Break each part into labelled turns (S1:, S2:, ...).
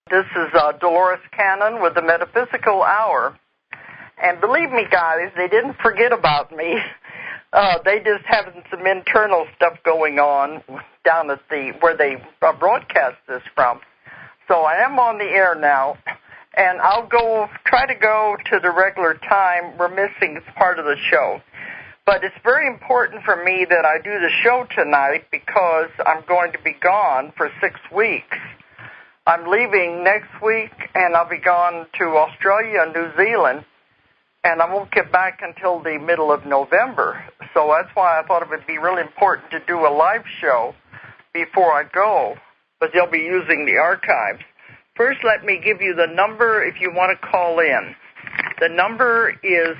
S1: This is Dolores Cannon with the Metaphysical Hour. And believe me, guys, they didn't forget about me. They just having some internal stuff going on down at where they broadcast this from. So I am on the air now, and I'll try to go to the regular time. We're missing part of the show. But it's very important for me that I do the show tonight because I'm going to be gone for 6 weeks. I'm leaving next week, and I'll be gone to Australia and New Zealand, and I won't get back until the middle of November. So that's why I thought it would be really important to do a live show before I go, but they'll be using the archives. First, let me give you the number if you want to call in. The number is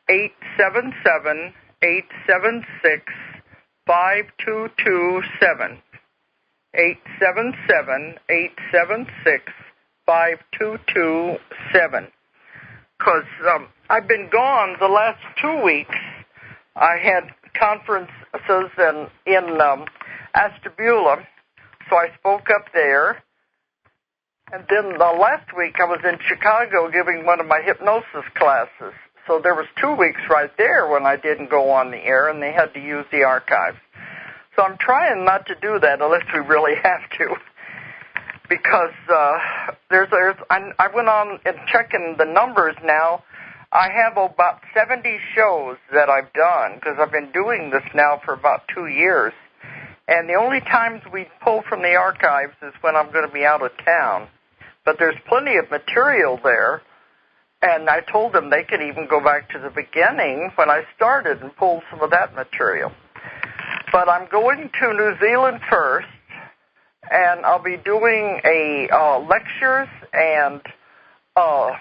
S1: 877-876-5227. 877-876-5227. Because I've been gone the last 2 weeks. I had conferences in Ashtabula, so I spoke up there. And then last week I was in Chicago giving one of my hypnosis classes. So there was 2 weeks right there when I didn't go on the air, and they had to use the archives. So I'm trying not to do that unless we really have to, because I went on and checking the numbers now. I have about 70 shows that I've done because I've been doing this now for about 2 years. And the only times we pull from the archives is when I'm going to be out of town. But there's plenty of material there. And I told them they could even go back to the beginning when I started and pull some of that material. But I'm going to New Zealand first, and I'll be doing lectures and a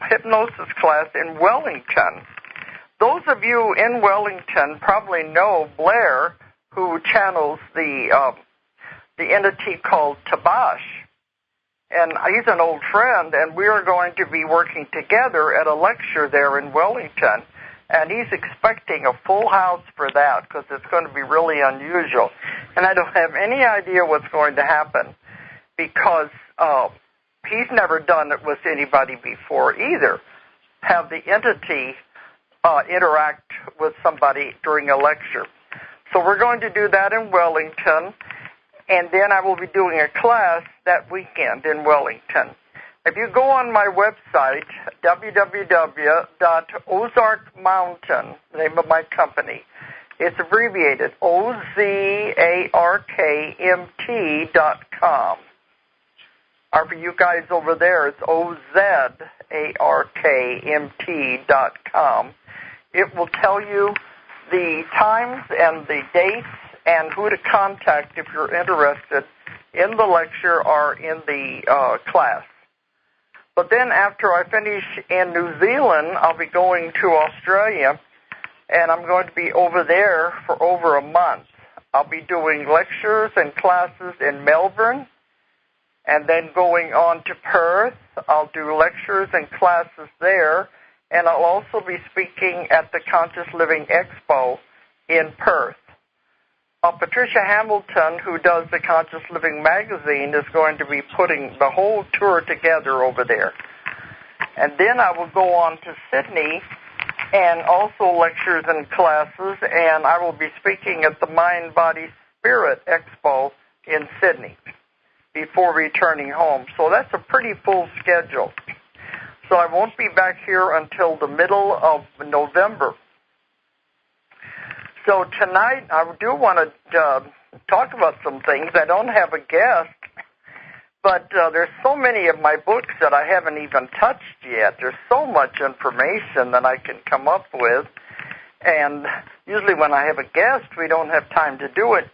S1: hypnosis class in Wellington. Those of you in Wellington probably know Blair, who channels the entity called Tabash. And he's an old friend, and we are going to be working together at a lecture there in Wellington. And he's expecting a full house for that because it's going to be really unusual. And I don't have any idea what's going to happen because he's never done it with anybody before either, have the entity interact with somebody during a lecture. So we're going to do that in Wellington. And then I will be doing a class that weekend in Wellington. If you go on my website, www.ozarkmountain, the name of my company, it's abbreviated OZARKMT.com. Or for you guys over there, it's OZARKMT.com. It will tell you the times and the dates and who to contact if you're interested in the lecture or in the class. But then after I finish in New Zealand, I'll be going to Australia, and I'm going to be over there for over a month. I'll be doing lectures and classes in Melbourne, and then going on to Perth. I'll do lectures and classes there, and I'll also be speaking at the Conscious Living Expo in Perth. Patricia Hamilton, who does the Conscious Living magazine, is going to be putting the whole tour together over there. And then I will go on to Sydney and also lectures and classes, and I will be speaking at the Mind, Body, Spirit Expo in Sydney before returning home. So that's a pretty full schedule. So I won't be back here until the middle of November. So tonight, I do want to talk about some things. I don't have a guest, but there's so many of my books that I haven't even touched yet. There's so much information that I can come up with, and usually when I have a guest, we don't have time to do it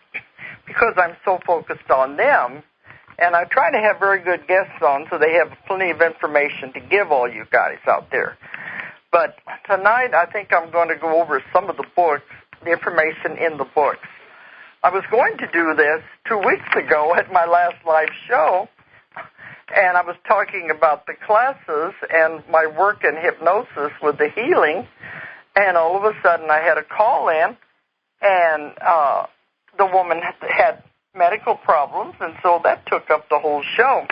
S1: because I'm so focused on them, and I try to have very good guests on so they have plenty of information to give all you guys out there. But tonight, I think I'm going to go over some of the books, the information in the books. I was going to do this 2 weeks ago at my last live show, and I was talking about the classes and my work in hypnosis with the healing, and all of a sudden I had a call in, and the woman had medical problems, and so that took up the whole show.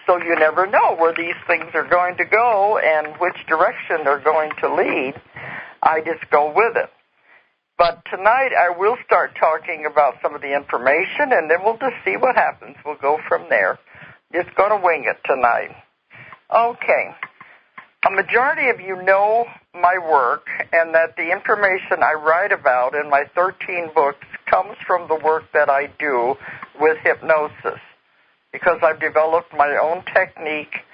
S1: So you never know where these things are going to go and which direction they're going to lead. I just go with it. But tonight I will start talking about some of the information, and then we'll just see what happens. We'll go from there. Just going to wing it tonight. Okay. A majority of you know my work, and that the information I write about in my 13 books comes from the work that I do with hypnosis, because I've developed my own technique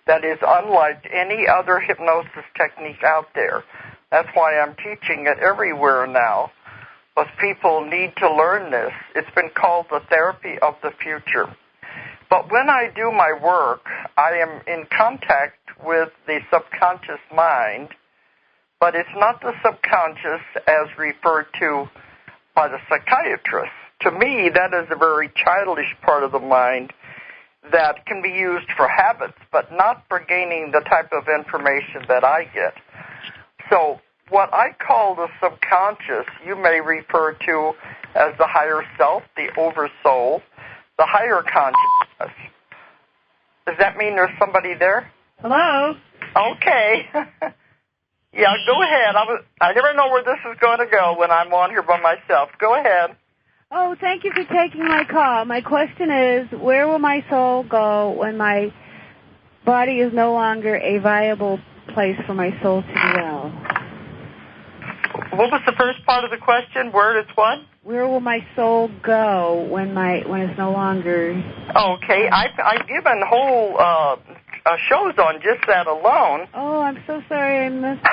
S1: that is unlike any other hypnosis technique out there. That's why I'm teaching it everywhere now, because people need to learn this. It's been called the therapy of the future. But when I do my work, I am in contact with the subconscious mind, but it's not the subconscious as referred to by the psychiatrist. To me, that is a very childish part of the mind that can be used for habits, but not for gaining the type of information that I get. So what I call the subconscious, you may refer to as the higher self, the oversoul, the higher consciousness. Does that mean there's somebody there?
S2: Hello?
S1: Okay. Yeah, go ahead. I never know where this is going to go when I'm on here by myself. Go ahead.
S2: Oh, thank you for taking my call. My question is, where will my soul go when my body is no longer a viable place for my soul to dwell?
S1: What was the first part of the question? Where it's what?
S2: Where will my soul go when it's no longer...
S1: Okay, I've given whole shows on just that alone.
S2: Oh, I'm so sorry I missed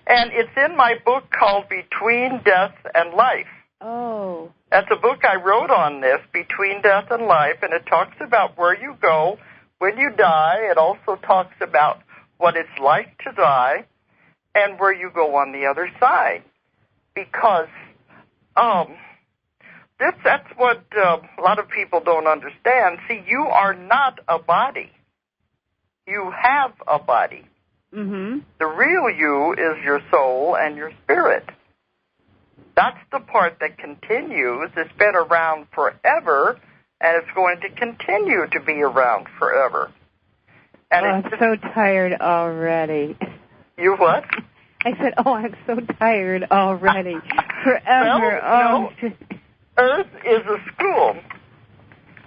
S1: And it's in my book called Between Death and Life.
S2: Oh.
S1: That's a book I wrote on this, Between Death and Life, and it talks about where you go when you die. It also talks about what it's like to die and where you go on the other side. Because that's what a lot of people don't understand. See, you are not a body. You have a body.
S2: Mm-hmm.
S1: The real you is your soul and your spirit. That's the part that continues. It's been around forever, and it's going to continue to be around forever. And
S2: I'm so tired already.
S1: You what?
S2: I said, I'm so tired already. Forever.
S1: Well, Earth is a school,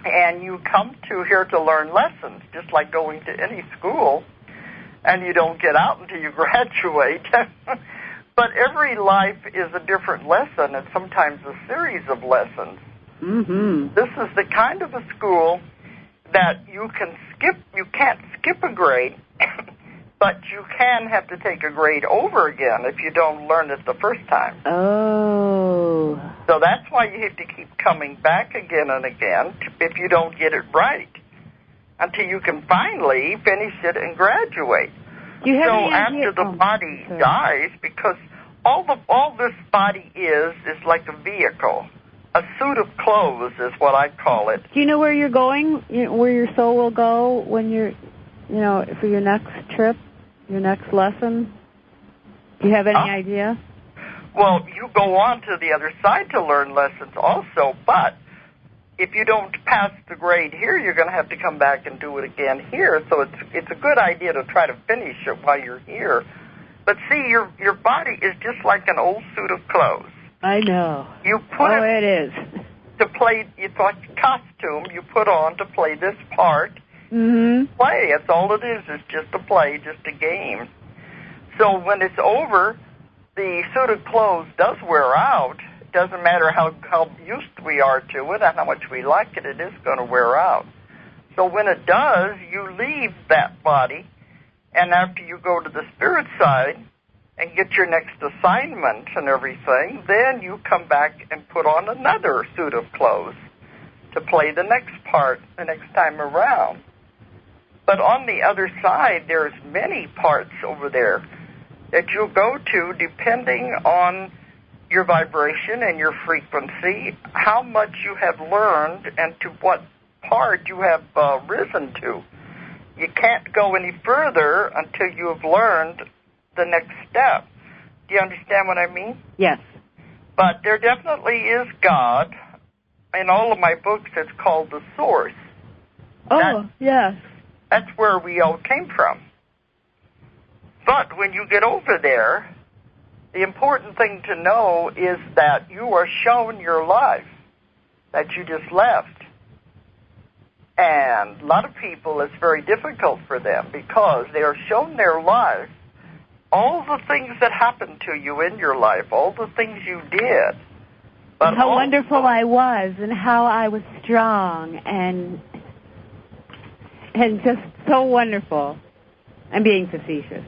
S1: and you come to here to learn lessons, just like going to any school, and you don't get out until you graduate. But every life is a different lesson, and sometimes a series of lessons.
S2: Mm-hmm.
S1: This is the kind of a school that you can't skip a grade, but you can have to take a grade over again if you don't learn it the first time.
S2: Oh.
S1: So that's why you have to keep coming back again and again if you don't get it right, until you can finally finish it and graduate.
S2: Do you have
S1: so
S2: any idea?
S1: After the body dies, because all this body is like a vehicle. A suit of clothes is what I call it.
S2: Do you know where you're going, where your soul will go when you're, for your next trip, your next lesson? Do you have any idea?
S1: Well, you go on to the other side to learn lessons also, but if you don't pass the grade here, you're going to have to come back and do it again here. So it's a good idea to try to finish it while you're here. But see, your body is just like an old suit of clothes.
S2: I know.
S1: You put
S2: it is.
S1: To play, it's like a costume you put on to play this part.
S2: Mm-hmm.
S1: Play. That's all it is just a play, just a game. So when it's over, the suit of clothes does wear out. It doesn't matter how used we are to it and how much we like it, it is going to wear out. So when it does, you leave that body, and after you go to the spirit side and get your next assignment and everything, then you come back and put on another suit of clothes to play the next part the next time around. But on the other side, there's many parts over there that you'll go to depending on your vibration and your frequency, how much you have learned, and to what part you have risen to. You can't go any further until you have learned the next step. Do you understand what I mean?
S2: Yes.
S1: But there definitely is God. In all of my books, it's called the Source.
S2: Oh, yes.
S1: That's where we all came from. But when you get over there, the important thing to know is that you are shown your life that you just left. And a lot of people, it's very difficult for them because they are shown their life, all the things that happened to you in your life, all the things you did. But
S2: how wonderful I was and how I was strong and just so wonderful. I'm being facetious.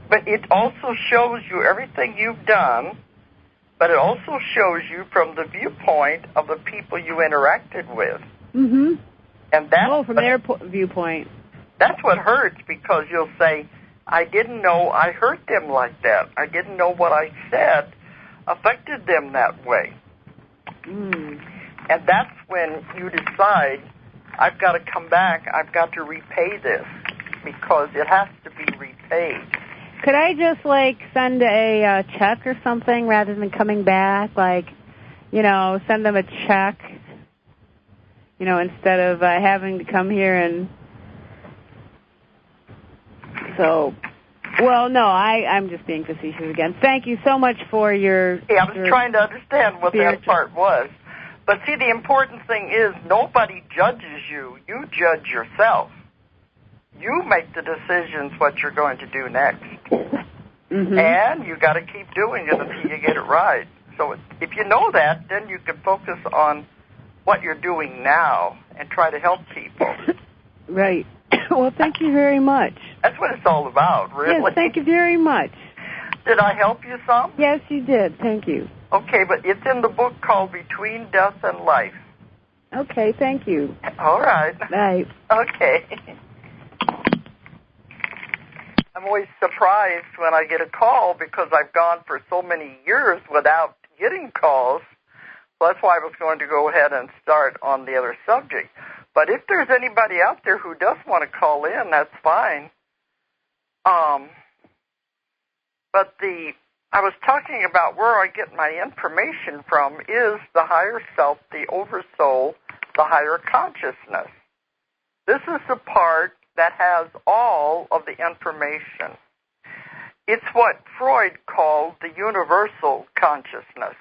S1: But it also shows you everything you've done, but it also shows you from the viewpoint of the people you interacted with.
S2: Mm-hmm.
S1: And that's
S2: from their viewpoint.
S1: That's what hurts, because you'll say, I didn't know I hurt them like that. I didn't know what I said affected them that way.
S2: Mm.
S1: And that's when you decide, I've got to come back, I've got to repay this, because it has to be repaid.
S2: Could I just, send a check or something rather than coming back? Send them a check, instead of having to come here and... So, no, I'm just being facetious again. Thank you so much for your...
S1: Yeah, I was trying to understand what that part was. But see, the important thing is nobody judges you. You judge yourself. You make the decisions what you're going to do next.
S2: Mm-hmm.
S1: And you got to keep doing it until you get it right. So if you know that, then you can focus on what you're doing now and try to help people.
S2: Right. Well, thank you very much.
S1: That's what it's all about, really.
S2: Yes, thank you very much.
S1: Did I help you some?
S2: Yes, you did. Thank you.
S1: Okay, but it's in the book called Between Death and Life.
S2: Okay, thank you.
S1: All right.
S2: Bye.
S1: Okay. I'm always surprised when I get a call because I've gone for so many years without getting calls. So that's why I was going to go ahead and start on the other subject. But if there's anybody out there who does want to call in, that's fine. But I was talking about where I get my information from is the higher self, the oversoul, the higher consciousness. This is the part that has all of the information. It's what Freud called the universal consciousness.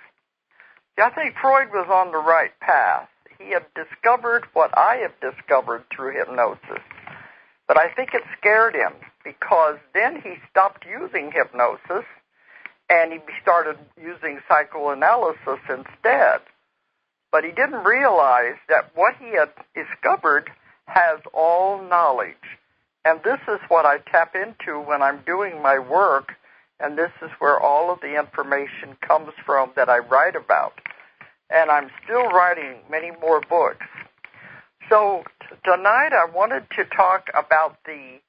S1: I think Freud was on the right path. He had discovered what I have discovered through hypnosis. But I think it scared him because then he stopped using hypnosis and he started using psychoanalysis instead. But he didn't realize that what he had discovered has all knowledge. And this is what I tap into when I'm doing my work, and this is where all of the information comes from that I write about. And I'm still writing many more books. So tonight I wanted to talk about the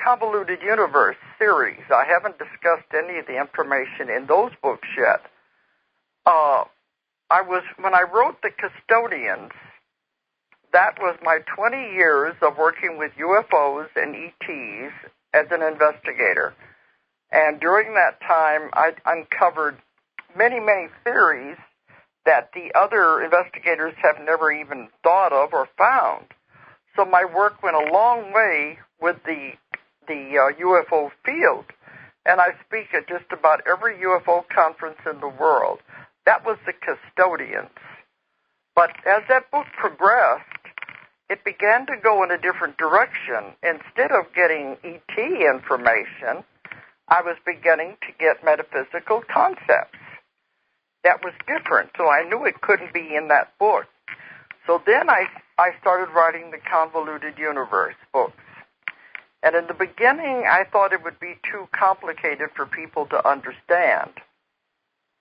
S1: Convoluted Universe series. I haven't discussed any of the information in those books yet. When I wrote The Custodians, that was my 20 years of working with UFOs and ETs as an investigator. And during that time, I uncovered many, many theories that the other investigators have never even thought of or found. So my work went a long way with the UFO field, and I speak at just about every UFO conference in the world. That was The Custodians. But as that book progressed, it began to go in a different direction. Instead of getting ET information, I was beginning to get metaphysical concepts. That was different, so I knew it couldn't be in that book. So then I started writing the Convoluted Universe books. And in the beginning, I thought it would be too complicated for people to understand.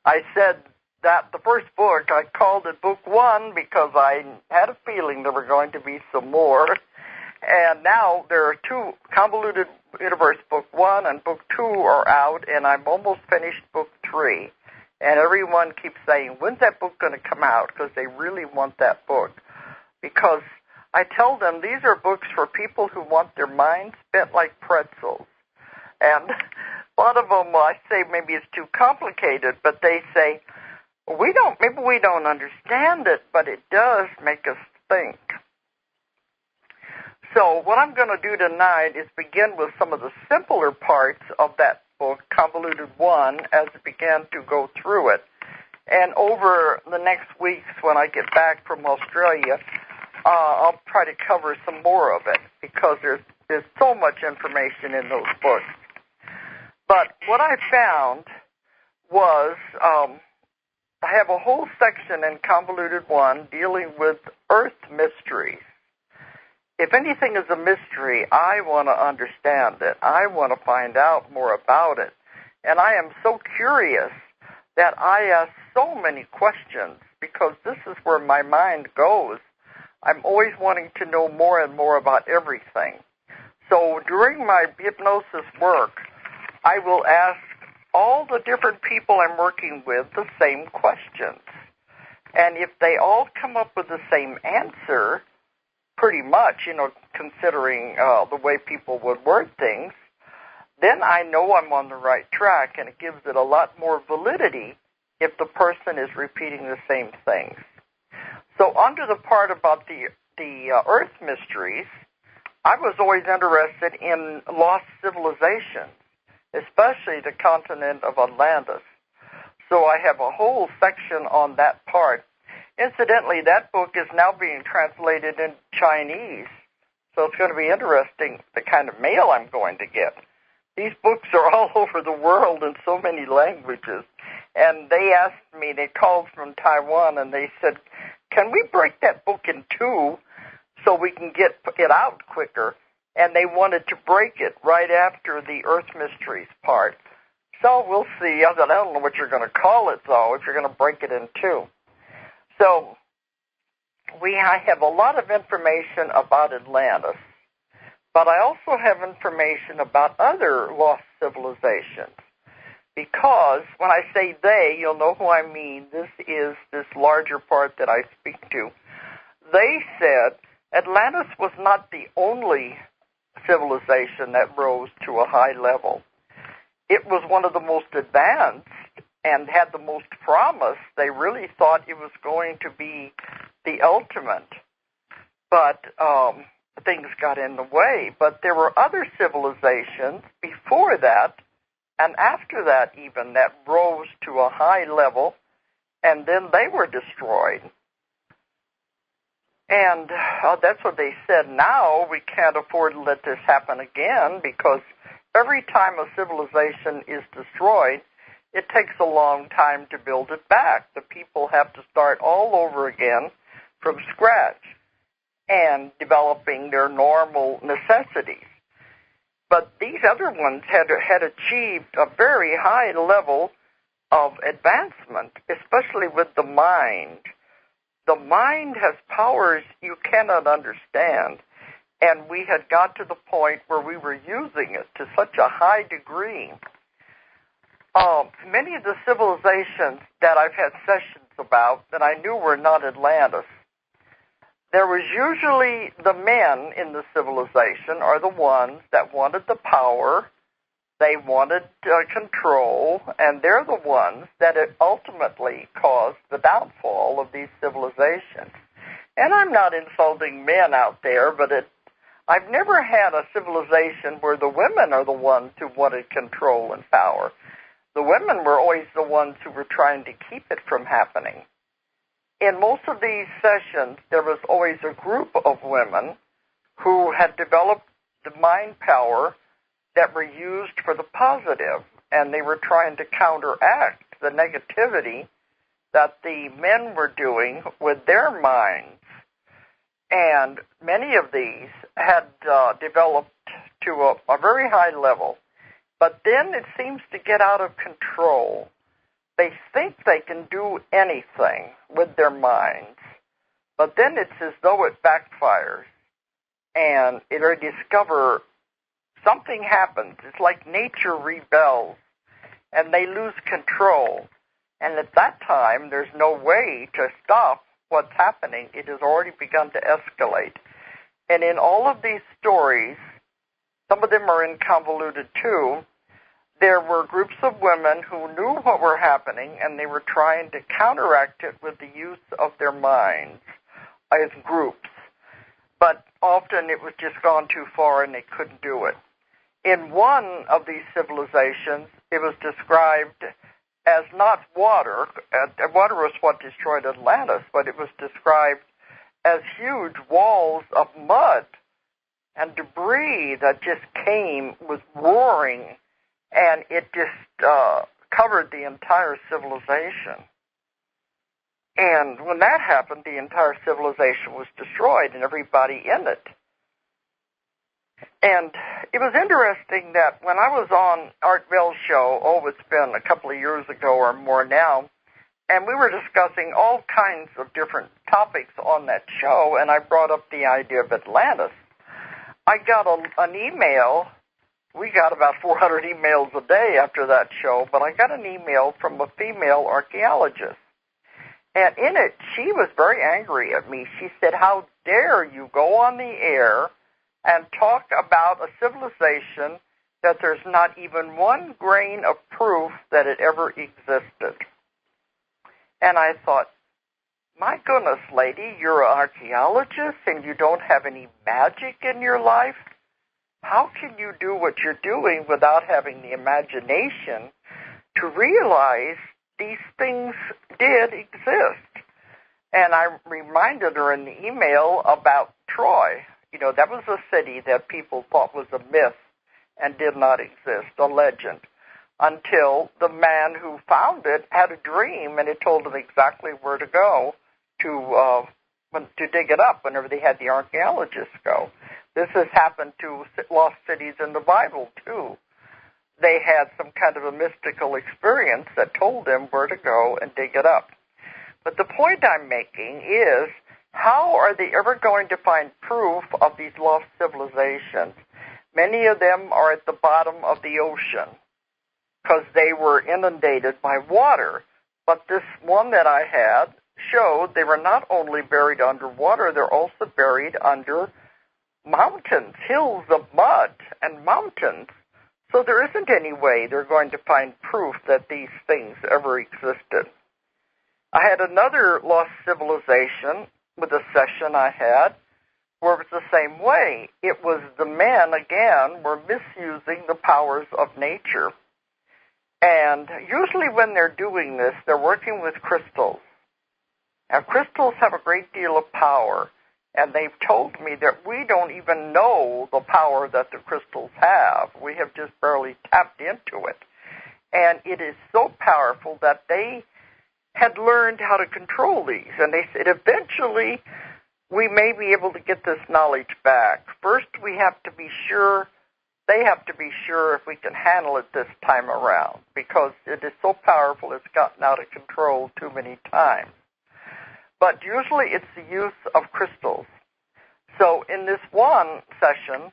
S1: I said that the first book, I called it Book 1 because I had a feeling there were going to be some more. And now there are two, Convoluted Universe Book 1 and Book 2 are out, and I'm almost finished Book 3. And everyone keeps saying, when's that book going to come out? Because they really want that book. Because I tell them these are books for people who want their minds bent like pretzels. And a lot of them, I say maybe it's too complicated, but they say, maybe we don't understand it, but it does make us think. So what I'm going to do tonight is begin with some of the simpler parts of that book, Convoluted One, as I began to go through it. And over the next weeks when I get back from Australia, I'll try to cover some more of it because there's so much information in those books. But what I found was I have a whole section in Convoluted One dealing with Earth mysteries. If anything is a mystery, I want to understand it. I want to find out more about it. And I am so curious that I ask so many questions because this is where my mind goes. I'm always wanting to know more and more about everything. So during my hypnosis work, I will ask all the different people I'm working with the same questions. And if they all come up with the same answer, pretty much, considering the way people would word things, then I know I'm on the right track, and it gives it a lot more validity if the person is repeating the same things. So under the part about the Earth mysteries, I was always interested in lost civilizations, especially the continent of Atlantis. So I have a whole section on that part. Incidentally, that book is now being translated in Chinese, so it's going to be interesting the kind of mail I'm going to get. These books are all over the world in so many languages, and they asked me, they called from Taiwan, and they said, can we break that book in two so we can get it out quicker? And they wanted to break it right after the Earth Mysteries part. So we'll see. I don't know what you're going to call it, though, if you're going to break it in two. So I have a lot of information about Atlantis, but I also have information about other lost civilizations. Because when I say they, you'll know who I mean. This is this larger part that I speak to. They said Atlantis was not the only civilization that rose to a high level. It was one of the most advanced and had the most promise. They really thought it was going to be the ultimate. But things got in the way. But there were other civilizations before that and after that even that rose to a high level, and then they were destroyed. And that's what they said. Now we can't afford to let this happen again because every time a civilization is destroyed, it takes a long time to build it back. The people have to start all over again from scratch and developing their normal necessities. But these other ones had achieved a very high level of advancement, especially with the mind. The mind has powers you cannot understand, and we had got to the point where we were using it to such a high degree. Many of the civilizations that I've had sessions about that I knew were not Atlantis, there was usually the men in the civilization are the ones that wanted the power, they wanted control, and they're the ones that ultimately caused the downfall of these civilizations. And I'm not insulting men out there, but I've never had a civilization where the women are the ones who wanted control and power. The women were always the ones who were trying to keep it from happening. In most of these sessions, there was always a group of women who had developed the mind power that were used for the positive, and they were trying to counteract the negativity that the men were doing with their minds. And many of these had developed to a very high level. But then it seems to get out of control. They think they can do anything with their minds, but then it's as though it backfires, and they discover something happens. It's like nature rebels, and they lose control. And at that time, there's no way to stop what's happening. It has already begun to escalate. And in all of these stories, some of them are in Convoluted too, there were groups of women who knew what were happening, and they were trying to counteract it with the use of their minds as groups. but often it was just gone too far and they couldn't do it. In one of these civilizations, it was described as not water. Water was what destroyed Atlantis, but it was described as huge walls of mud and debris that just came with roaring, and it just covered the entire civilization. And when that happened, the entire civilization was destroyed and everybody in it. And it was interesting that when I was on Art Bell's show, it's been a couple of years ago or more now, and we were discussing all kinds of different topics on that show, and I brought up the idea of Atlantis. I got an email. We got about 400 emails a day after that show, but I got an email from a female archaeologist. And in it, she was very angry at me. She said, "How dare you go on the air and talk about a civilization that there's not even one grain of proof that it ever existed?" And I thought, my goodness, lady, you're an archaeologist and you don't have any magic in your life? How can you do what you're doing without having the imagination to realize these things did exist? And I reminded her in the email about Troy. You know, that was a city that people thought was a myth and did not exist, a legend, until the man who found it had a dream, and it told him exactly where to go to dig it up whenever they had the archaeologists go. This has happened to lost cities in the Bible, too. They had some kind of a mystical experience that told them where to go and dig it up. But the point I'm making is, how are they ever going to find proof of these lost civilizations? Many of them are at the bottom of the ocean because they were inundated by water. But this one that I had showed they were not only buried underwater, they're also buried under mountains, hills of mud and mountains. So there isn't any way they're going to find proof that these things ever existed. I had another lost civilization with a session I had where it was the same way. It was the men, again, were misusing the powers of nature. And usually when they're doing this, they're working with crystals. Now, crystals have a great deal of power, and they've told me that we don't even know the power that the crystals have. We have just barely tapped into it. And it is so powerful that they had learned how to control these. And they said, eventually, we may be able to get this knowledge back. First, we have to be sure, they have to be sure if we can handle it this time around, because it is so powerful it's gotten out of control too many times. But usually it's the use of crystals. So in this one session,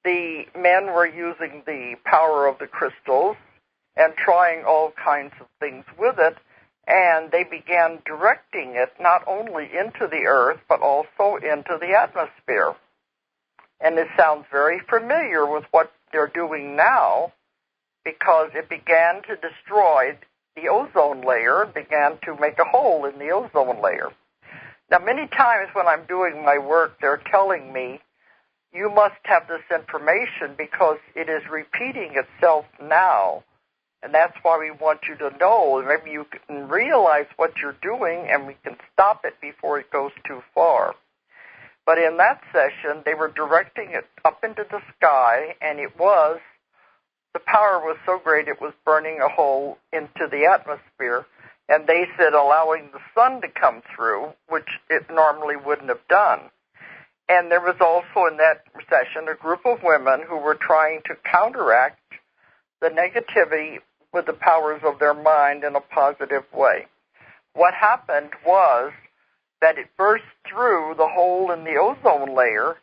S1: the men were using the power of the crystals and trying all kinds of things with it, and they began directing it not only into the earth, but also into the atmosphere. And it sounds very familiar with what they're doing now, because it began to destroy the ozone layer, began to make a hole in the ozone layer. Now, many times when I'm doing my work, they're telling me, you must have this information because it is repeating itself now. And that's why we want you to know. Maybe you can realize what you're doing and we can stop it before it goes too far. But in that session, they were directing it up into the sky, and the power was so great it was burning a hole into the atmosphere. And they said allowing the sun to come through, which it normally wouldn't have done. And there was also in that session a group of women who were trying to counteract the negativity with the powers of their mind in a positive way. What happened was that it burst through the hole in the ozone layer,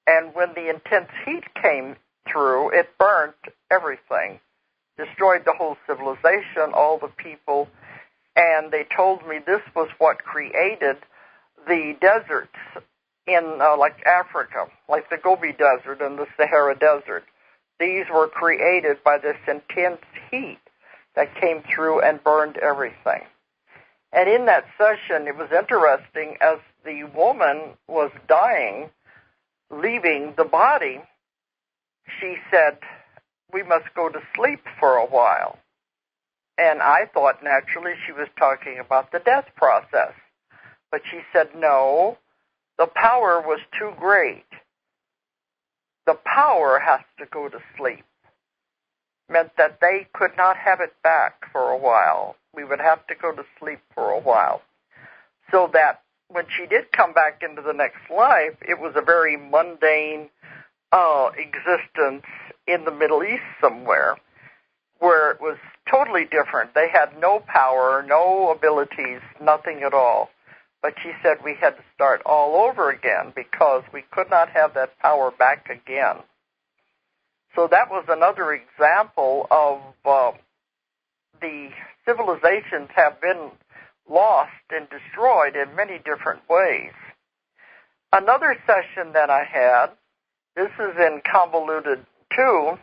S1: and when the intense heat came through, it burnt everything, destroyed the whole civilization, all the people. And they told me this was what created the deserts in like Africa, like the Gobi Desert and the Sahara Desert. These were created by this intense heat that came through and burned everything. And in that session, it was interesting, as the woman was dying, leaving the body, she said, we must go to sleep for a while. And I thought naturally she was talking about the death process. But she said, no, the power was too great. The power has to go to sleep. Meant that they could not have it back for a while. We would have to go to sleep for a while. So that when she did come back into the next life, it was a very mundane existence in the Middle East somewhere, where it was totally different. They had no power, no abilities, nothing at all. But she said we had to start all over again because we could not have that power back again. So that was another example of the civilizations have been lost and destroyed in many different ways. Another session that I had, this is in Convoluted 2,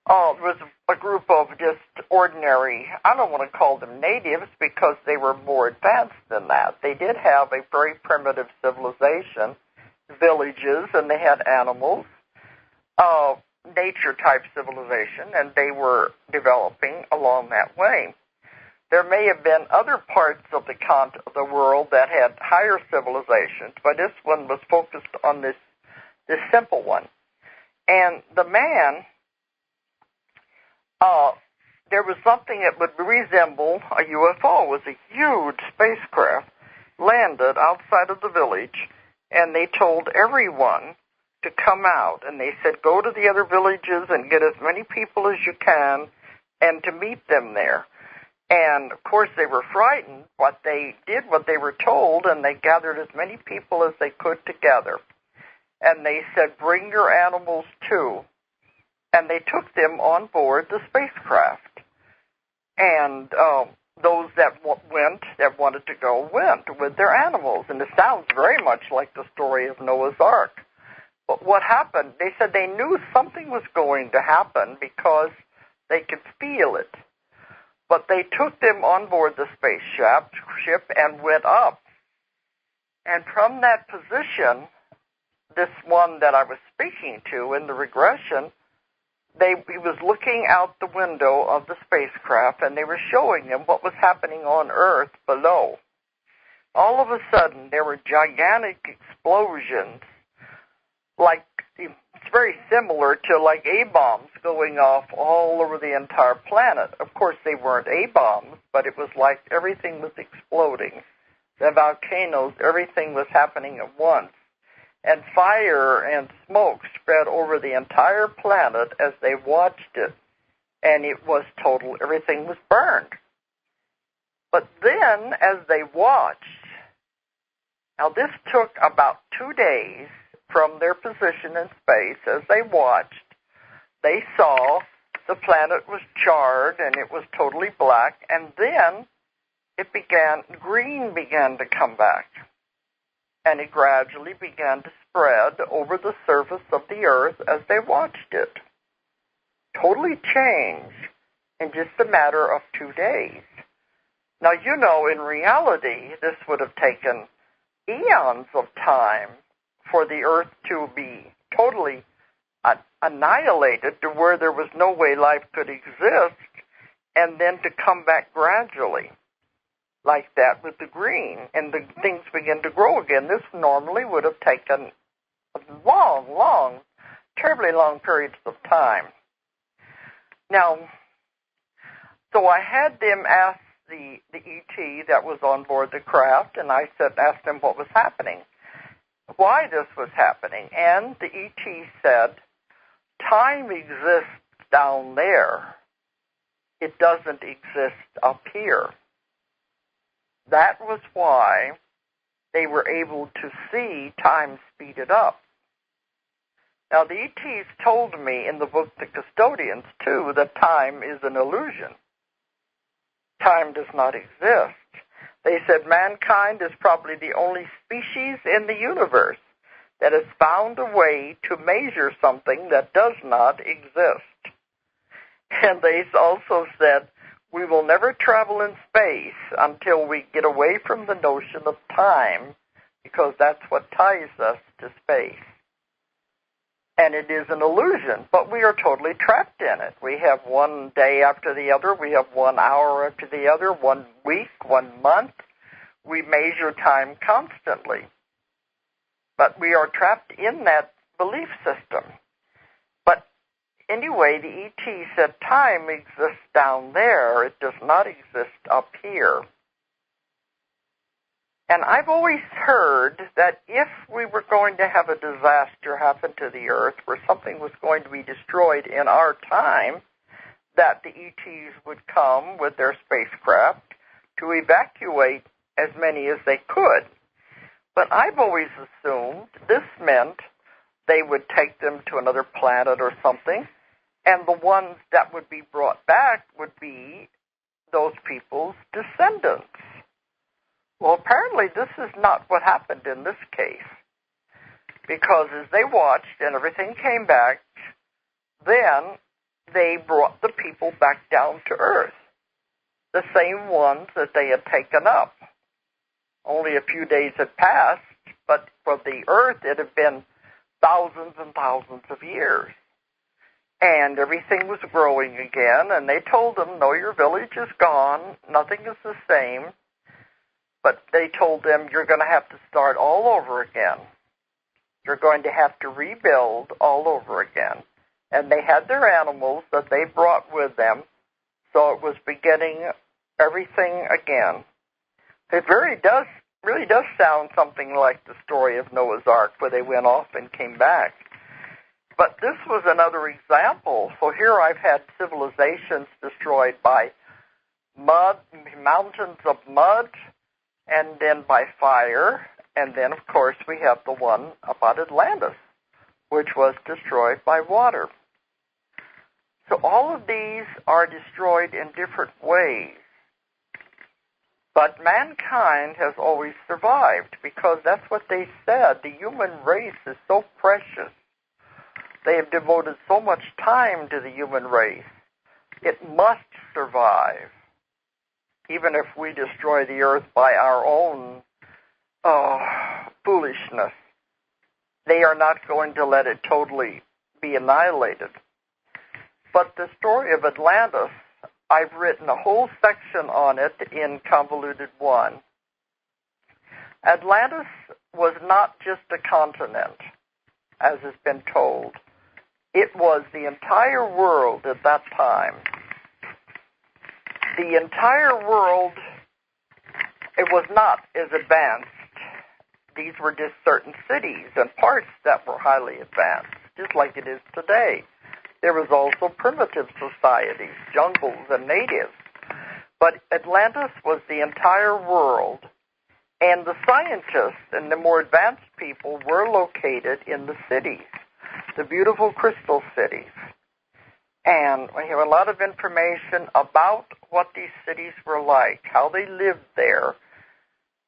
S1: was a group of just ordinary, I don't want to call them natives because they were more advanced than that. They did have a very primitive civilization, villages, and they had animals, nature-type civilization, and they were developing along that way. There may have been other parts of the world that had higher civilizations, but this one was focused on this simple one. And the man, there was something that would resemble a UFO. It was a huge spacecraft, landed outside of the village, and they told everyone to come out. And they said, go to the other villages and get as many people as you can and to meet them there. And, of course, they were frightened, but they did what they were told, and they gathered as many people as they could together. And they said, bring your animals too. And they took them on board the spacecraft. And those that wanted to go, went with their animals. And it sounds very much like the story of Noah's Ark. But what happened, they said they knew something was going to happen because they could feel it. But they took them on board the spaceship and went up. And from that position, this one that I was speaking to in the regression, he was looking out the window of the spacecraft, and they were showing him what was happening on Earth below. All of a sudden, there were gigantic explosions, like it's very similar to like A-bombs going off all over the entire planet. Of course, they weren't A-bombs, but it was like everything was exploding. The volcanoes, everything was happening at once. And fire and smoke spread over the entire planet as they watched it. And it was total, everything was burned. But then, as they watched, now this took about 2 days from their position in space. As they watched, they saw the planet was charred and it was totally black. And then green began to come back. And it gradually began to spread over the surface of the Earth as they watched it. Totally changed in just a matter of 2 days. Now, you know, in reality, this would have taken eons of time for the Earth to be totally annihilated to where there was no way life could exist, and then to come back gradually. Like that with the green, and the things begin to grow again. This normally would have taken long, terribly long periods of time. Now, so I had them ask the ET that was on board the craft, and I asked them what was happening, why this was happening. And the ET said, time exists down there. It doesn't exist up here. That was why they were able to see time speeded up. Now, the ETs told me in the book The Custodians, too, that time is an illusion. Time does not exist. They said mankind is probably the only species in the universe that has found a way to measure something that does not exist. And they also said, we will never travel in space until we get away from the notion of time, because that's what ties us to space. And it is an illusion, but we are totally trapped in it. We have one day after the other. We have 1 hour after the other, 1 week, 1 month. We measure time constantly. But we are trapped in that belief system. But anyway, the ET said time exists down there. It does not exist up here. And I've always heard that if we were going to have a disaster happen to the Earth where something was going to be destroyed in our time, that the ETs would come with their spacecraft to evacuate as many as they could. But I've always assumed this meant they would take them to another planet or something, and the ones that would be brought back would be those people's descendants. Well, apparently this is not what happened in this case, because as they watched and everything came back, then they brought the people back down to Earth, the same ones that they had taken up. Only a few days had passed, but for the Earth it had been thousands and thousands of years. And everything was growing again, and they told them, no, your village is gone, nothing is the same. But they told them, you're going to have to start all over again. You're going to have to rebuild all over again. And they had their animals that they brought with them, so it was beginning everything again. It really does sound something like the story of Noah's Ark, where they went off and came back. But this was another example. So here I've had civilizations destroyed by mud, mountains of mud, and then by fire, and then, of course, we have the one about Atlantis, which was destroyed by water. So all of these are destroyed in different ways. But mankind has always survived, because that's what they said. The human race is so precious. They have devoted so much time to the human race. It must survive. Even if we destroy the Earth by our own foolishness, they are not going to let it totally be annihilated. But the story of Atlantis, I've written a whole section on it in Convoluted 1. Atlantis was not just a continent, as has been told. It was the entire world at that time. The entire world, it was not as advanced. These were just certain cities and parts that were highly advanced, just like it is today. There was also primitive societies, jungles, and natives. But Atlantis was the entire world, and the scientists and the more advanced people were located in the cities, the beautiful crystal cities. And we have a lot of information about what these cities were like, how they lived there.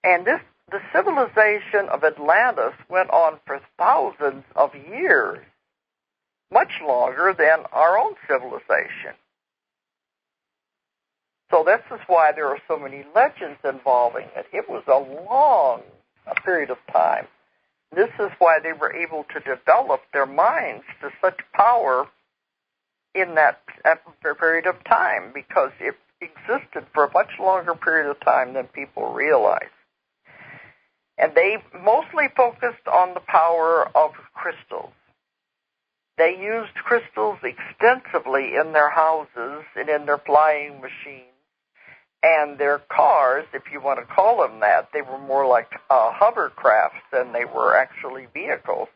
S1: And the civilization of Atlantis went on for thousands of years, much longer than our own civilization. So this is why there are so many legends involving it. It was a long period of time. This is why they were able to develop their minds to such power in that period of time, because it existed for a much longer period of time than people realize. And they mostly focused on the power of crystals. They used crystals extensively in their houses and in their flying machines and their cars, if you want to call them that. They were more like hovercrafts than they were actually vehicles.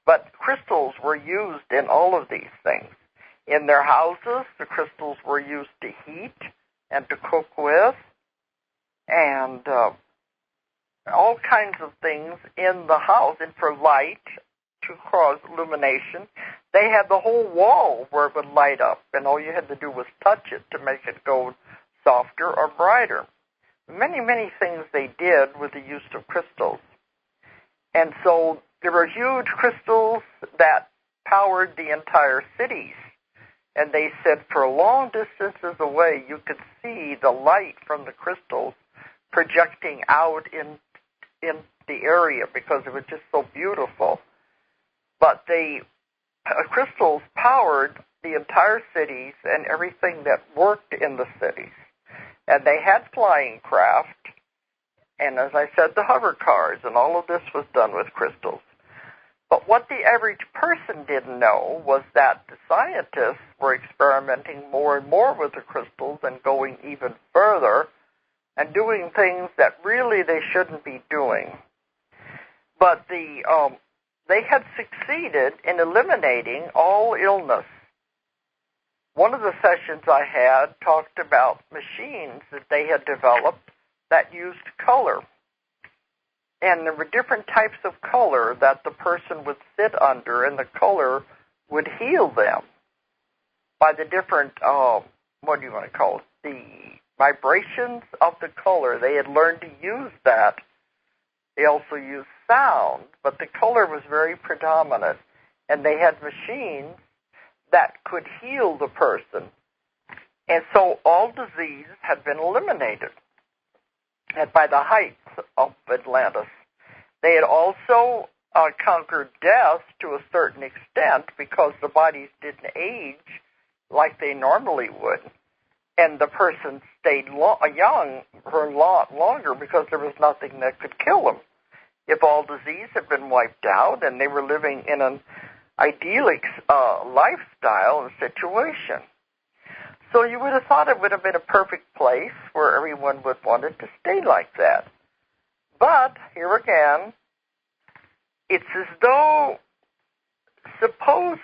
S1: But crystals were used in all of these things. In their houses, the crystals were used to heat and to cook with, and all kinds of things in the house, and for light, to cause illumination. They had the whole wall where it would light up, and all you had to do was touch it to make it go softer or brighter. Many, many things they did with the use of crystals. And so there were huge crystals that powered the entire cities. And they said for long distances away, you could see the light from the crystals projecting out in the area, because it was just so beautiful. But they crystals powered the entire cities and everything that worked in the cities. And they had flying craft, and as I said, the hover cars, and all of this was done with crystals. But what the average person didn't know was that the scientists were experimenting more and more with the crystals and going even further and doing things that really they shouldn't be doing. But they had succeeded in eliminating all illness. One of the sessions I had talked about machines that they had developed that used color. And there were different types of color that the person would sit under, and the color would heal them by the different, what do you want to call it, the vibrations of the color. They had learned to use that. They also used sound, but the color was very predominant. And they had machines that could heal the person. And so all disease had been eliminated. And by the heights of Atlantis, they had also conquered death to a certain extent because the bodies didn't age like they normally would. And the person stayed young for a lot longer because there was nothing that could kill them. If all disease had been wiped out and they were living in an idyllic lifestyle and situation. So you would have thought it would have been a perfect place where everyone would want it to stay like that. But, here again, it's as though, suppose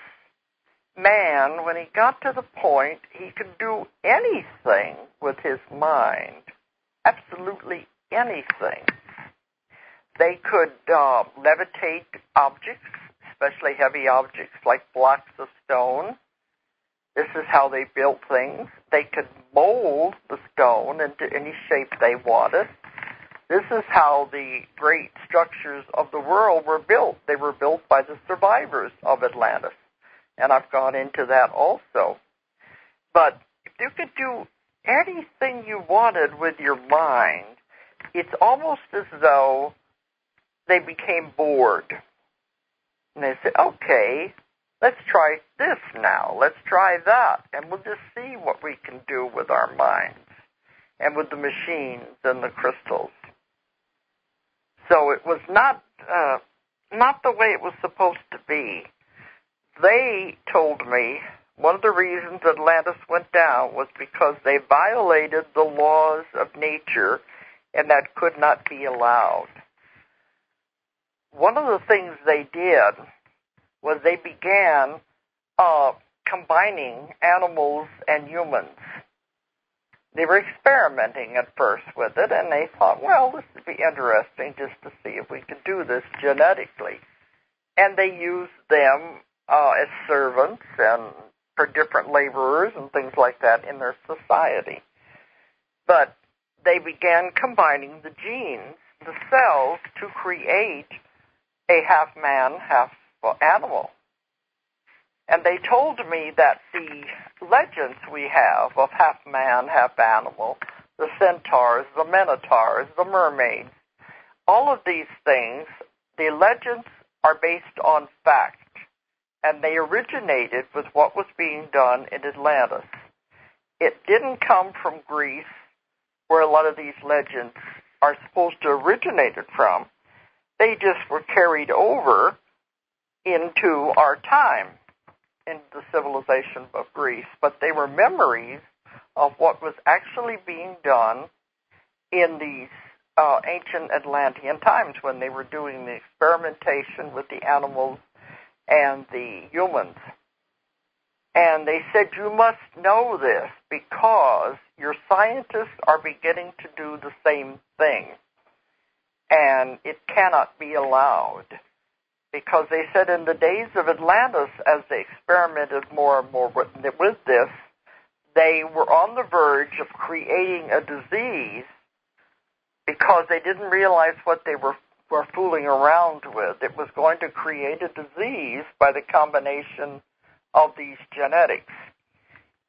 S1: man, when he got to the point he could do anything with his mind, absolutely anything. They could levitate objects, especially heavy objects like blocks of stone. This is how they built things. They could mold the stone into any shape they wanted. This is how the great structures of the world were built. They were built by the survivors of Atlantis. And I've gone into that also. But if you could do anything you wanted with your mind, it's almost as though they became bored. And they said, okay, let's try this now. Let's try that. And we'll just see what we can do with our minds and with the machines and the crystals. So it was not the way it was supposed to be. They told me one of the reasons Atlantis went down was because they violated the laws of nature, and that could not be allowed. One of the things they did was they began combining animals and humans. They were experimenting at first with it, and they thought, well, this would be interesting just to see if we could do this genetically. And they used them as servants and for different laborers and things like that in their society. But they began combining the genes, the cells, to create a half-man, half-animal. And they told me that the legends we have of half-man, half-animal, the centaurs, the minotaurs, the mermaids, all of these things, the legends are based on fact. And they originated with what was being done in Atlantis. It didn't come from Greece, where a lot of these legends are supposed to have originated from. They just were carried over into our time, into the civilization of Greece. But they were memories of what was actually being done in these ancient Atlantean times when they were doing the experimentation with the animals and the humans. And they said, you must know this because your scientists are beginning to do the same thing. And it cannot be allowed. Because they said in the days of Atlantis, as they experimented more and more with this, they were on the verge of creating a disease because they didn't realize what they were fooling around with. It was going to create a disease by the combination of these genetics,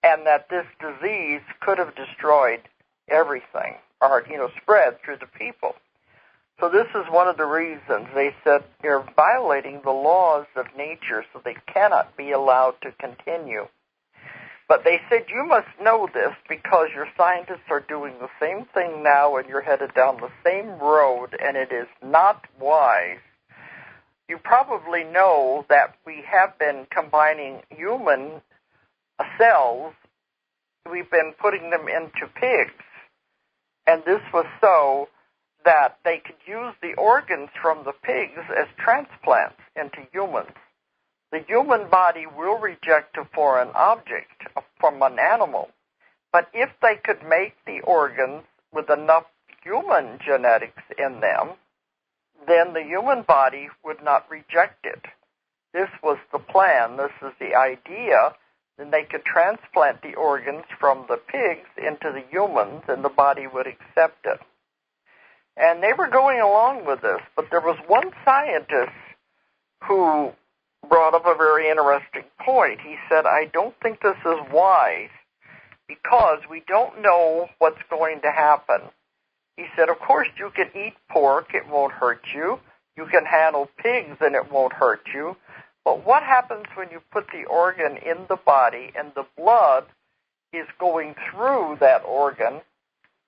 S1: and that this disease could have destroyed everything or, spread through the people. So this is one of the reasons. They said you're violating the laws of nature, so they cannot be allowed to continue. But they said you must know this because your scientists are doing the same thing now and you're headed down the same road, and it is not wise. You probably know that we have been combining human cells. We've been putting them into pigs, and this was so that they could use the organs from the pigs as transplants into humans. The human body will reject a foreign object from an animal, but if they could make the organs with enough human genetics in them, then the human body would not reject it. This was the plan. This is the idea. Then they could transplant the organs from the pigs into the humans, and the body would accept it. And they were going along with this, but there was one scientist who brought up a very interesting point. He said, I don't think this is wise because we don't know what's going to happen. He said, of course, you can eat pork, it won't hurt you. You can handle pigs and it won't hurt you. But what happens when you put the organ in the body and the blood is going through that organ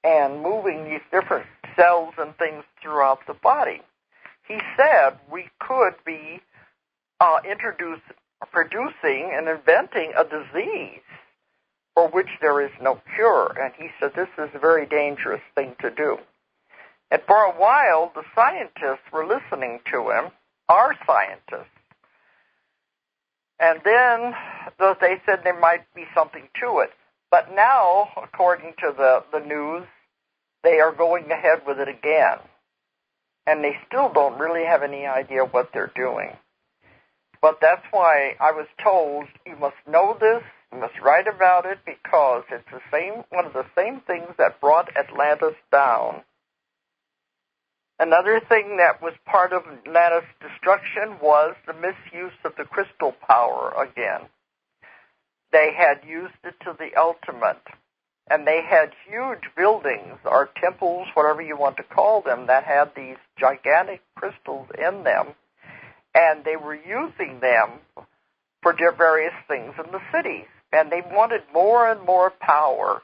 S1: and moving these different cells and things throughout the body? He said we could be producing and inventing a disease for which there is no cure. And he said this is a very dangerous thing to do. And for a while, the scientists were listening to him, our scientists. And then they said there might be something to it. But now, according to the news, they are going ahead with it again. And they still don't really have any idea what they're doing. But that's why I was told you must know this, you must write about it, because it's one of the same things that brought Atlantis down. Another thing that was part of Atlantis' destruction was the misuse of the crystal power again. They had used it to the ultimate, and they had huge buildings or temples, whatever you want to call them, that had these gigantic crystals in them, and they were using them for various things in the cities, and they wanted more and more power,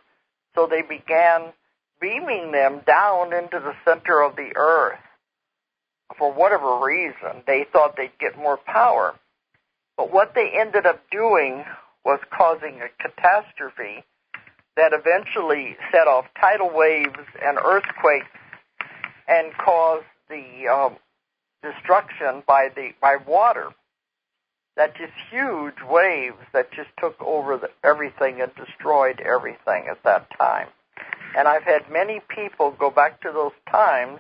S1: so they began beaming them down into the center of the earth. For whatever reason, they thought they'd get more power. But what they ended up doing was causing a catastrophe that eventually set off tidal waves and earthquakes and caused the destruction by water. That just huge waves that just took over everything and destroyed everything at that time. And I've had many people go back to those times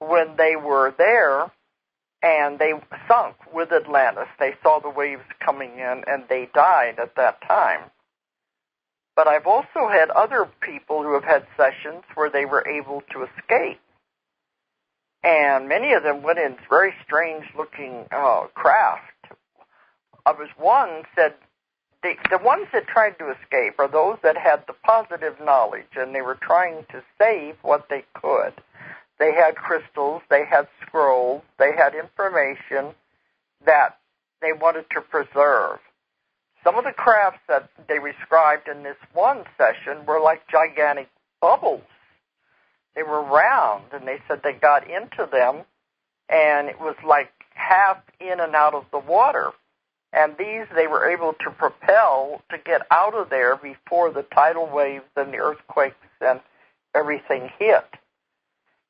S1: when they were there and they sunk with Atlantis. They saw the waves coming in and they died at that time. But I've also had other people who have had sessions where they were able to escape. And many of them went in very strange-looking craft. One said, the ones that tried to escape are those that had the positive knowledge, and they were trying to save what they could. They had crystals, they had scrolls, they had information that they wanted to preserve. Some of the crafts that they described in this one session were like gigantic bubbles. They were round, and they said they got into them, and it was like half in and out of the water. And these they were able to propel to get out of there before the tidal waves and the earthquakes and everything hit.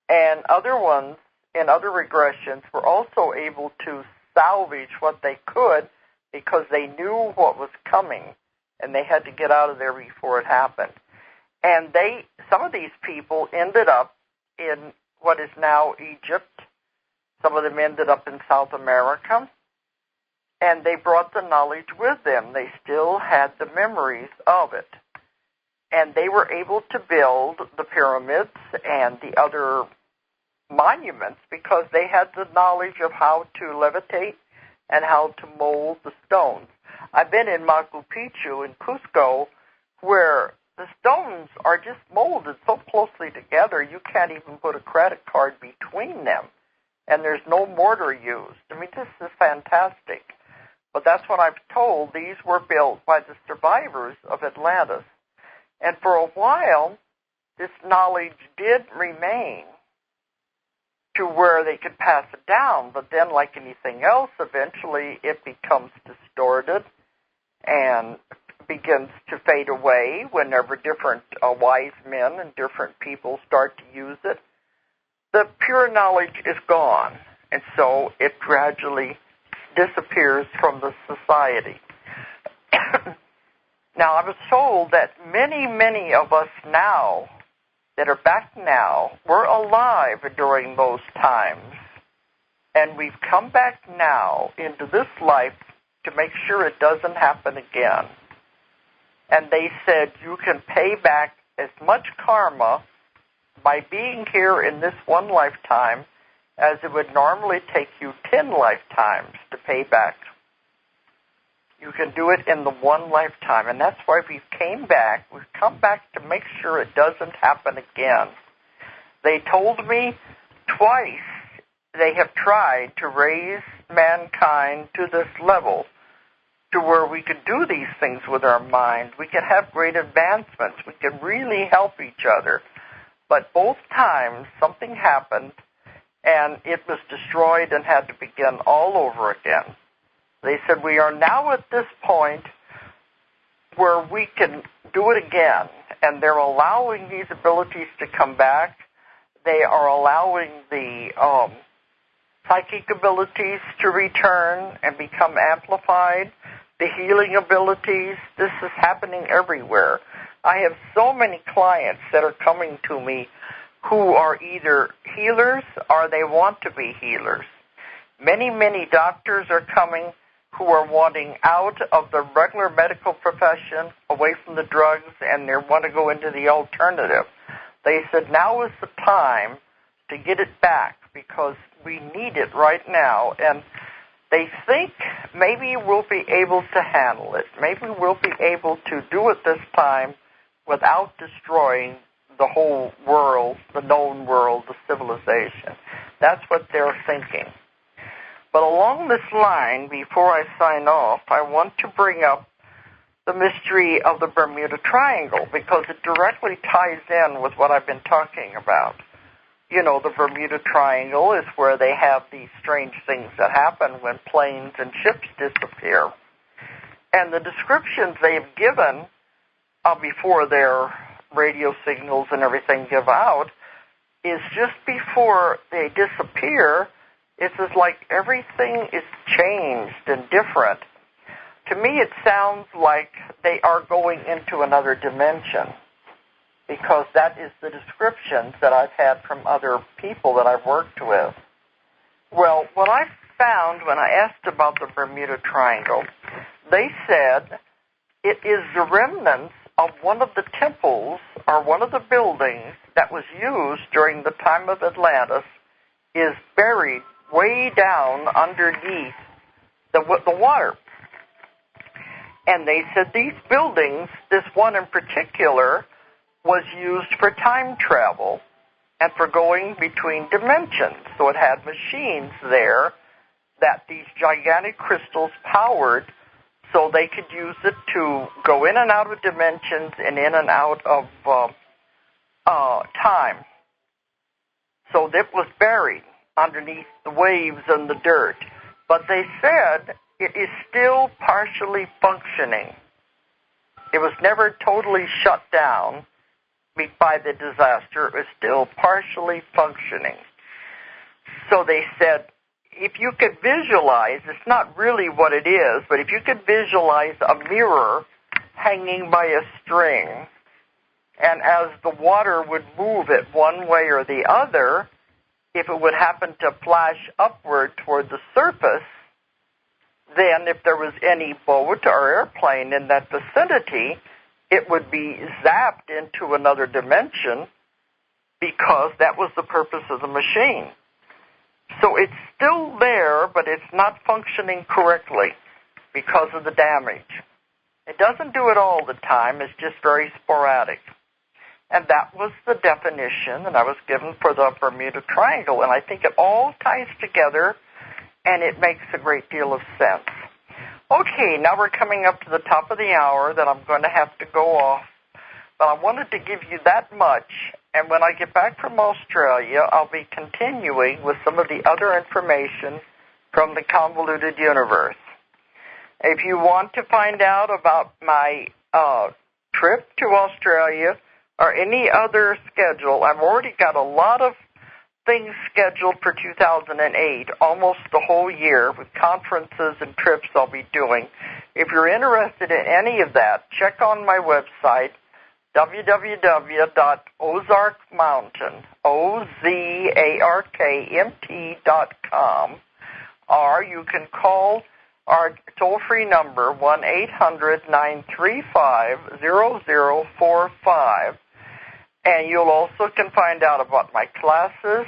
S1: And other ones, in other regressions, were also able to salvage what they could because they knew what was coming, and they had to get out of there before it happened. And some of these people ended up in what is now Egypt. Some of them ended up in South America. And they brought the knowledge with them. They still had the memories of it. And they were able to build the pyramids and the other monuments because they had the knowledge of how to levitate and how to mold the stones. I've been in Machu Picchu in Cusco where the stones are just molded so closely together you can't even put a credit card between them. And there's no mortar used. I mean, this is fantastic. But that's what I've told. These were built by the survivors of Atlantis. And for a while, this knowledge did remain to where they could pass it down. But then, like anything else, eventually it becomes distorted and begins to fade away whenever different wise men and different people start to use it. The pure knowledge is gone, and so it gradually disappears from the society. Now, I was told that many of us now that are back now were alive during those times, and we've come back now into this life to make sure it doesn't happen again. And they said you can pay back as much karma by being here in this one lifetime as it would normally take you 10 lifetimes to pay back. You can do it in the one lifetime, and that's why we came back. We've come back to make sure it doesn't happen again. They told me twice they have tried to raise mankind to this level, to where we could do these things with our mind. We could have great advancements. We could really help each other. But both times something happened, and it was destroyed and had to begin all over again. They said, we are now at this point where we can do it again, and they're allowing these abilities to come back. They are allowing the psychic abilities to return and become amplified, the healing abilities. This is happening everywhere. I have so many clients that are coming to me who are either healers or they want to be healers. Many doctors are coming who are wanting out of the regular medical profession, away from the drugs, and they want to go into the alternative. They said now is the time to get it back because we need it right now. And they think maybe we'll be able to handle it. Maybe we'll be able to do it this time without destroying the whole world, the known world, the civilization. That's what they're thinking. But along this line, before I sign off, I want to bring up the mystery of the Bermuda Triangle because it directly ties in with what I've been talking about. You know, the Bermuda Triangle is where they have these strange things that happen when planes and ships disappear. And the descriptions they have given before their radio signals and everything give out is just before they disappear, it's as like everything is changed and different. To me, it sounds like they are going into another dimension because that is the descriptions that I've had from other people that I've worked with. Well, what I found when I asked about the Bermuda Triangle, they said it is the remnants of one of the temples or one of the buildings that was used during the time of Atlantis is buried way down underneath the water. And they said these buildings, this one in particular, was used for time travel and for going between dimensions. So it had machines there that these gigantic crystals powered so they could use it to go in and out of dimensions and in and out of time. So it was buried underneath the waves and the dirt. But they said it is still partially functioning. It was never totally shut down by the disaster. It was still partially functioning. So they said, if you could visualize, it's not really what it is, but if you could visualize a mirror hanging by a string, and as the water would move it one way or the other, if it would happen to flash upward toward the surface, then if there was any boat or airplane in that vicinity, it would be zapped into another dimension because that was the purpose of the machine. So it's still there, but it's not functioning correctly because of the damage. It doesn't do it all the time. It's just very sporadic. And that was the definition that I was given for the Bermuda Triangle. And I think it all ties together, and it makes a great deal of sense. Okay, now we're coming up to the top of the hour that I'm going to have to go off. But I wanted to give you that much. And when I get back from Australia, I'll be continuing with some of the other information from the Convoluted Universe. If you want to find out about my trip to Australia or any other schedule, I've already got a lot of things scheduled for 2008, almost the whole year, with conferences and trips I'll be doing. If you're interested in any of that, check on my website, www.ozarkmountain, OZARKMT.com, or you can call our toll-free number, 1-800-935-0045, and you'll also can find out about my classes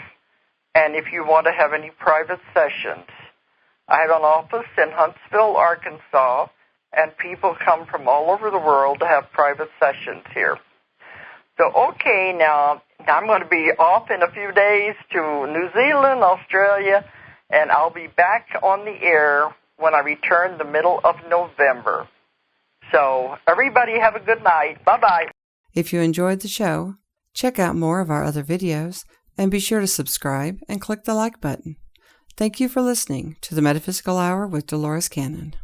S1: and if you want to have any private sessions. I have an office in Huntsville, Arkansas, and people come from all over the world to have private sessions here. So, okay, now I'm going to be off in a few days to New Zealand, Australia, and I'll be back on the air when I return the middle of November. So, everybody have a good night. Bye-bye.
S3: If you enjoyed the show, check out more of our other videos and be sure to subscribe and click the like button. Thank you for listening to the Metaphysical Hour with Dolores Cannon.